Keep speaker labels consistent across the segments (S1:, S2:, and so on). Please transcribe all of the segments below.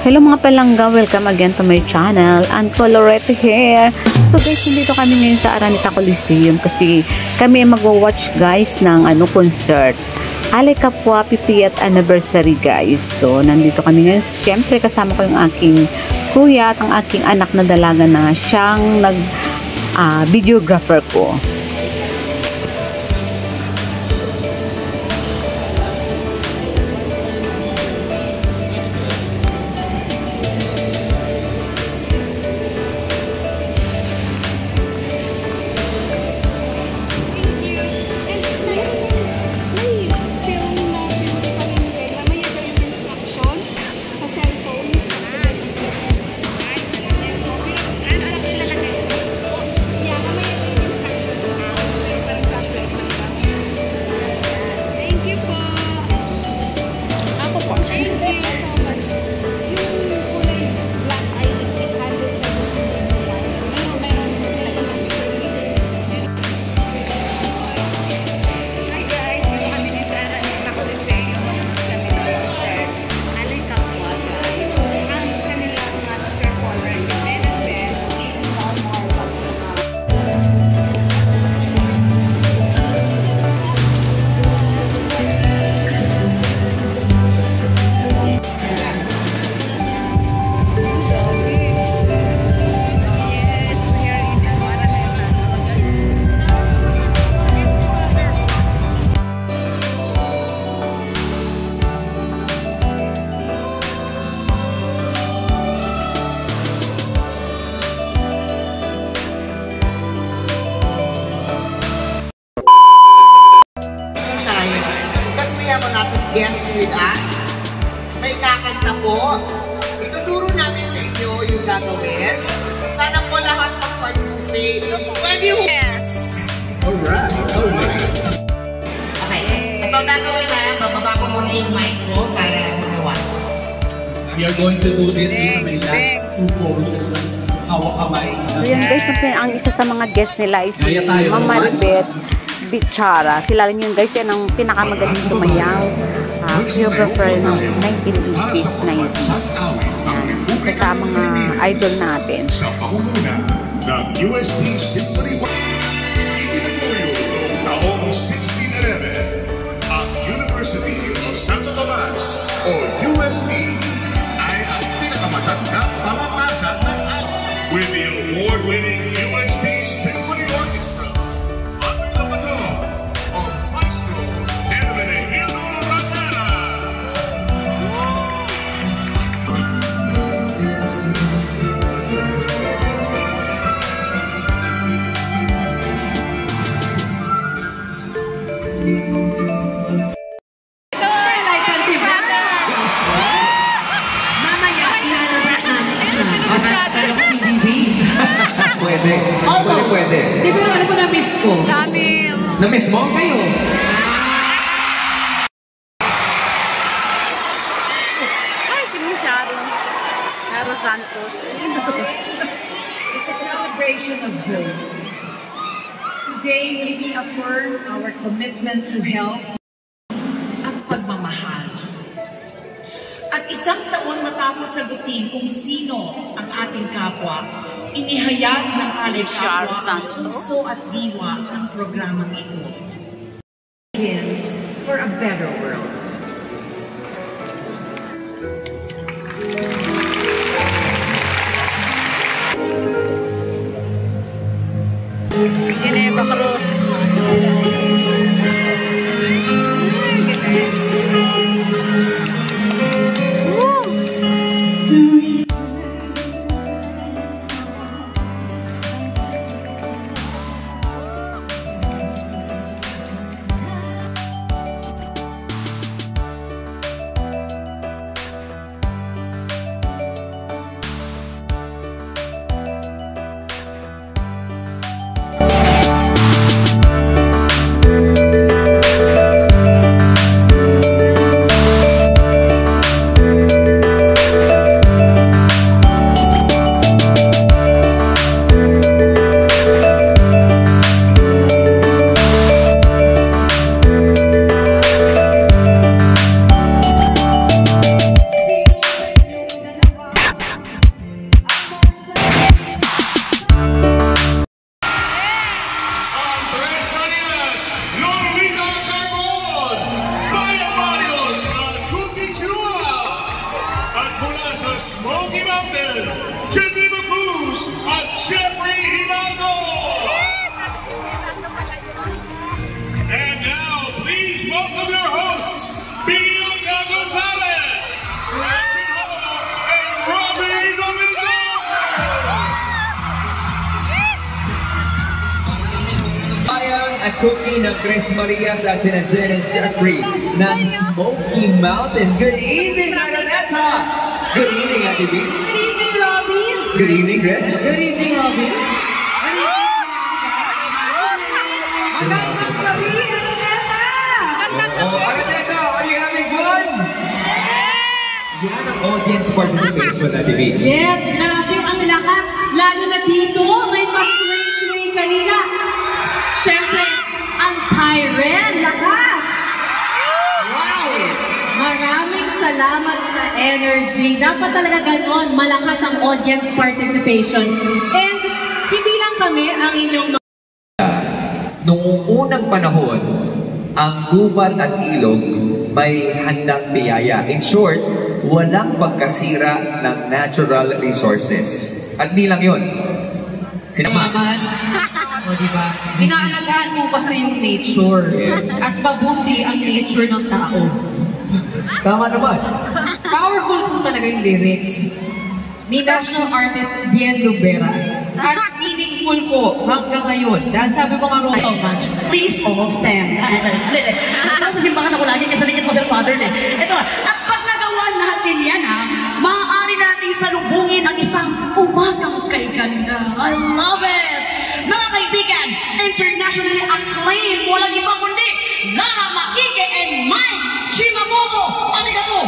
S1: Hello mga palangga, welcome again to my channel, and Colorete here. So guys, nandito kami ngayon sa Araneta Coliseum kasi kami magwa-watch guys ng concert. Alay Kapwa 50th anniversary guys. So nandito kami ngayon, syempre kasama ko yung aking kuya at ang aking anak na dalaga na siyang videographer ko.
S2: Guest with us. May kakanta po. Ituturo namin sa inyo yung gagawin. Sana po lahat mag-participate. Pwede ho?
S3: Yes!
S2: Alright. Okay. Ito gagawin na. Bababa ko muna yung mic ko para magawa.
S4: We are going to do this sa my last two poses. Hawak kamay.
S1: So yun guys, ang isa sa mga guest nila is si Ma'am Maribeth Bichara. Kilala niyo yun guys, yan ang pinakamagaling sumayang choreographer ng 1980s, 90s. Isa sa mga idol natin.
S5: Sa pangunguna ng UST Symphony itinaguyo noong taong 1611, ang University of Santo Tomas o UST ay ang pinakamatatang pamamasa ng with the award-winning UST Symphony Orchestra under the baton of Maestro Hermenegildo Rangara.
S6: Pwede. Di pero ano po na-miss ko?
S3: Dami.
S6: Na-miss mo? Kayo?
S3: Ay, si Charo Santos.
S7: It's a celebration of hope. Today, we reaffirm our commitment to help at pagmamahal. At isang taon matapos sagutin kung sino ang ating kapwa, inihayag ng Alay Kapwa ang puso at diwa ng programang ito. Begins for a better world.
S3: Gineba Cruz.
S5: Smoky Mountain, Geneva Cruz, at Jeffrey Hidalgo. And now, please welcome your hosts, Bianca Gonzalez, Gretchen Ho, and Robbie Domingo.
S6: At cookie ng Tres Marias at sina Jen and Jeffrey ng Smoky Mountain. Good evening, Araneta! Good evening, Ate B.
S8: Good evening, Robin.
S6: Good evening, Gretch.
S8: Good evening, Robin. Good evening, magandang gabi, Araneta!
S6: Araneta, are you having fun? Yan ang audience participation, Ate B.
S8: Yes, grabe ang lakas. Lalo na dito, may pa-swing-swing kanina. Siyempre, ang Tyren, lakas! Wow! Maraming salamat sa energy. Dapat talaga ganon, malakas ang audience participation. And hindi lang kami ang inyong
S6: Noong unang panahon, ang gubat at ilog may handang biyaya. In short, walang pagkasira ng natural resources. At di lang yun.
S8: Sinamahan. O, diba? Inaalagaan mo kasi yung nature.
S6: Yes.
S8: At mabuti ang nature ng tao.
S6: Tama naman.
S8: Powerful po talaga yung lyrics ni national artist Bien Lubera. At meaningful po hanggang ngayon. Dahil sabi ko nga
S9: so much. Please all stand. Nasa simbahan ako lagi kasi lingit mo sa Father eh. Ito, at pag nagawa natin yan maaari nating salubungin ang isang umagang kay ganda. I love it! Mga kaibigan, internationally acclaimed, walang iba kundi Lara Maige and Mike Shimamoto. Arigato!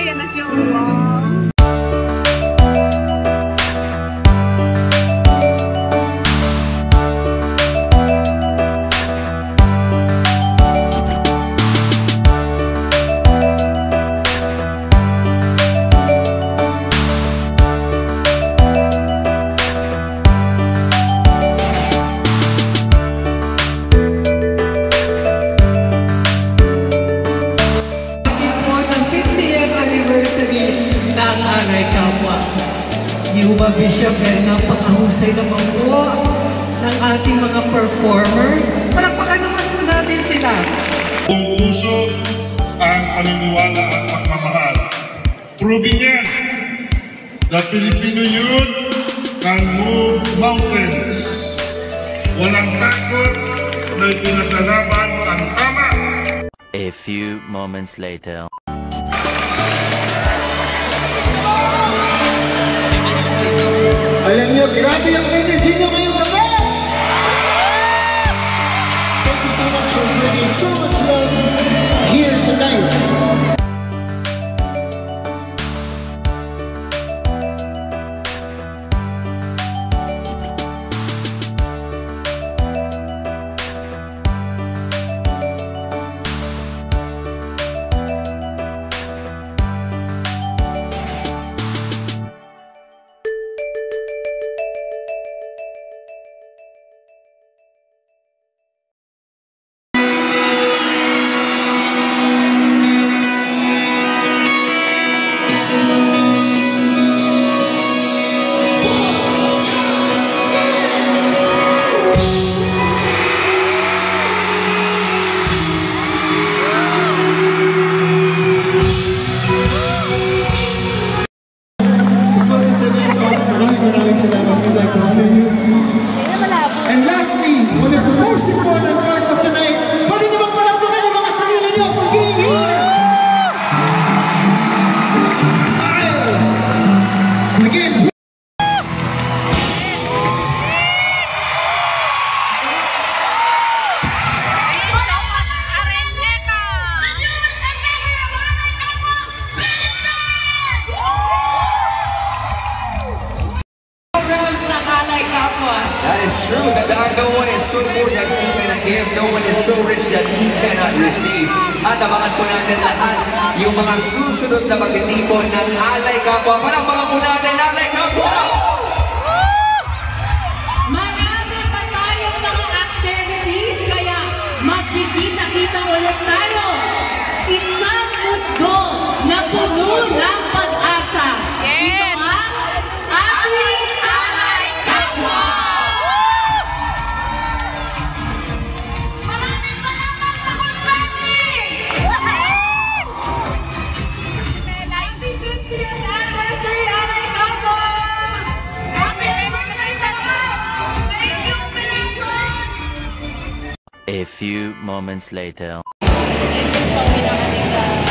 S3: Yan na siya. Wow.
S7: Bishop, napakahusay naman po ng ating mga performers. Palakpakan naman po natin sila.
S5: Kung puso ang paniniwala at pagmamahal. Proving yan, the Filipino youth can move mountains. Walang takot na pinagdalaban ang tama.
S10: A few moments later.
S11: Alam niyo, grabe ang energy niyo ngayong gabi! Thank you so much for bringing so much love here tonight. And lastly, one of the most important parts of the night, pwede niyo bang palakpakan yung mga sarili niyo for being here? Again,
S6: That is true, that no one is so poor that he cannot give, no one is so rich that he cannot receive. At abangan po natin lahat yung mga susunod na pagtitipon ng Alay Kapwa. Palakpakan po natin, Alay Kapwa!
S8: Marami pa tayong mga activities, kaya magkikita-kita ulit tayo.
S10: A few moments later.
S3: Pauwi na kami